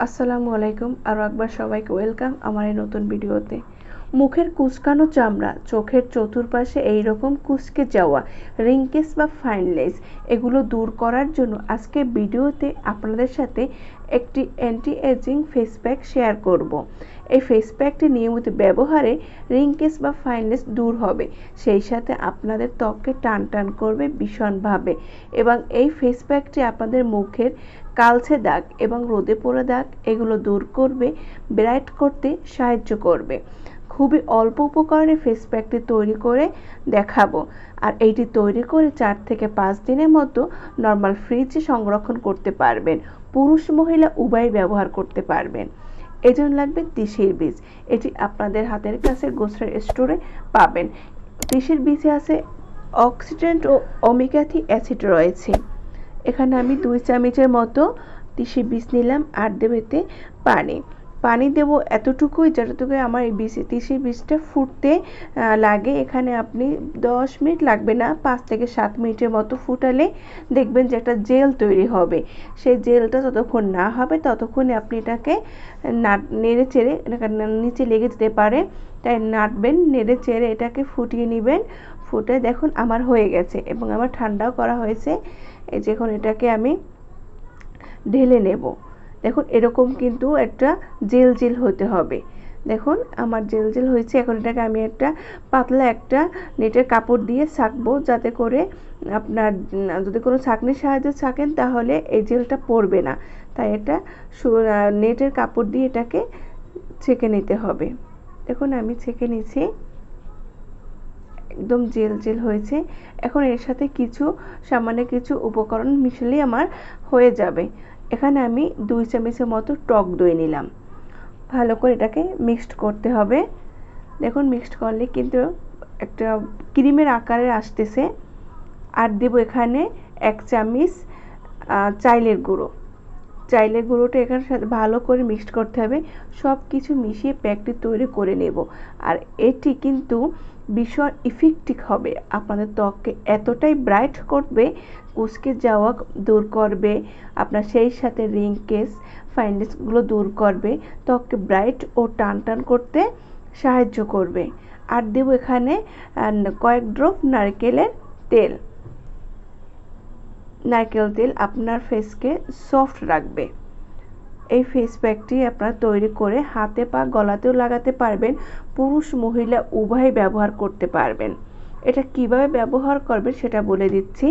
আসসালামু আলাইকুম। আরও একবার সবাইকে ওয়েলকাম আমার এই নতুন ভিডিওতে। মুখের কুঁচকানো চামড়া, চোখের চতুর্পাশে এইরকম কুঁচকে যাওয়া রিঙ্কেস বা ফাইনলেস এগুলো দূর করার জন্য আজকে ভিডিওতে আপনাদের সাথে একটি anti ageing face pack share করব। এই ফেস প্যাকটি নিয়মিত ব্যবহারে রিঙ্কেস বা ফাইনলেস দূর হবে, সেই সাথে আপনাদের ত্বককে টান টান করবে ভীষণভাবে এবং এই ফেস প্যাকটি আপনাদের মুখের কালচে দাগ এবং রোদে পোড়া দাগ এগুলো দূর করবে, ব্রাইট করতে সাহায্য করবে। খুবই অল্প উপকরণে ফেস প্যাকটি তৈরি করে দেখাবো, আর এইটি তৈরি করে 4 থেকে 5 দিনের মতো নর্মাল ফ্রিজে সংরক্ষণ করতে পারবেন। পুরুষ মহিলা উভয় ব্যবহার করতে পারবেন। এজন্য লাগবে তিসির বীজ। এটি আপনাদের হাতের কাছে গ্রোসারি স্টোরে পাবেন। তিসির বীজে আছে অক্সিডেন্ট ও ওমেগা 3 অ্যাসিড রয়েছে। এখানে আমি 2 চামচের মতো তিসির বীজ নিলাম আর দেব এতে পানি দেব এতটুকুই যতটুকু আমার এই তিসির বীজটা ফুটতে লাগে। এখানে আপনি 10 মিনিট লাগবে না, 5 থেকে 7 মিনিটের মতো ফুটালে দেখবেন যে একটা জেল তৈরি হবে। সেই জেলটা যতক্ষণ না হবে ততক্ষণে আপনি এটাকে নেড়ে চেড়ে, নিচে লেগে যেতে পারে তাই নাড়বেন, নেড়ে চেড়ে এটাকে ফুটিয়ে নেবেন। ফুটে দেখুন আমার হয়ে গেছে এবং আমার ঠান্ডাও করা হয়েছে। এই যে এখন এটাকে আমি ঢেলে নেব। দেখুন এরকম কিন্তু একটা জেল জেল হতে হবে। দেখুন আমার জেল জেল হয়েছে। এখন এটাকে আমি একটা পাতলা একটা নেটের কাপড় দিয়ে ছাঁকবো, যাতে করে আপনার যদি কোনো ছাঁকনির সাহায্যে ছাঁকেন তাহলে এই জেলটা পড়বে না। তাই এটা নেটের কাপড় দিয়ে এটাকে ছেঁকে নিতে হবে। দেখুন আমি ছেঁকে নিয়েছি, একদম জেল জেল হয়েছে। এখন এর সাথে সামান্য কিছু উপকরণ মিশিয়ে আমার হয়ে যাবে। এখানে আমি 2 চামচের মতো টক দই নিলাম। ভালো করে এটাকে মিক্সড করতে হবে। দেখুন মিক্সড করলে কিন্তু একটা ক্রিমের আকারে আসতেছে। আর দেব এখানে 1 চামচ চাইলের গুঁড়োটা এখানে সাথে ভালো করে মিক্সড করতে হবে। সব কিছু মিশিয়ে প্যাকটি তৈরি করে নেব। আর এটি কিন্তু ভীষণ ইফেক্টিভ হবে, আপনাদের ত্বককে এতটাই ব্রাইট করবে, কুঁচকে যাওয়া দূর করবে, আপনার সেই সাথে রিঙ্কেস ফাইন্ডেসগুলো দূর করবে, ত্বককে ব্রাইট ও টান টান করতে সাহায্য করবে। আর দেব এখানে কয়েক ড্রপ নারকেল তেল আপনার ফেসকে সফট রাখবে। এই ফেস প্যাকটি আপনারা তৈরি করে হাতে পা গলাতেও লাগাতে পারবেন, পুরুষ মহিলা উভয় ব্যবহার করতে পারবেন। এটা কিভাবে ব্যবহার করবেন সেটা বলে দিচ্ছি।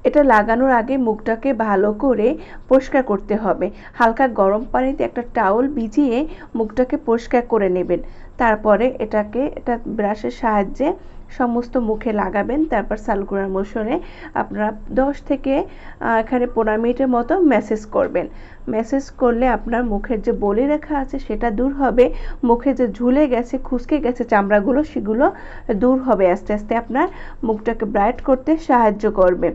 এটা লাগানোর আগে মুখটাকে ভালো করে পরিষ্কার করতে হবে। হালকা গরম পানিতে একটা টাওয়াল ভিজিয়ে মুখটাকে পরিষ্কার করে নেবেন। তারপরে এটা ব্রাশের সাহায্যে সমস্ত মুখে লাগাবেন। তারপর সার্কুলার মোশনে আপনারা 10 থেকে এখানে 15 মিনিটের মতো ম্যাসেজ করবেন। ম্যাসেজ করলে আপনার মুখের যে বলি রেখা আছে সেটা দূর হবে, মুখে যে ঝুলে গেছে খুঁচকে গেছে চামড়াগুলো সেগুলো দূর হবে। আস্তে আস্তে আপনার মুখটাকে ব্রাইট করতে সাহায্য করবে।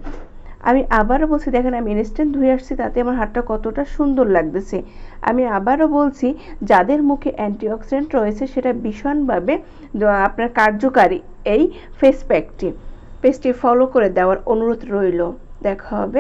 আমি আবারও বলছি, দেখেন আমি ইনস্ট্যান্ট ধুয়ে আসছি, তাতে আমার হাতটা কতটা সুন্দর লাগতেছে। আমি আবারও বলছি, যাদের মুখে অ্যান্টিঅক্সিডেন্ট রয়েছে সেটা ভীষণভাবে আপনার কার্যকারী এই ফেস প্যাকটি ফলো করে দেওয়ার অনুরোধ রইল। দেখা হবে।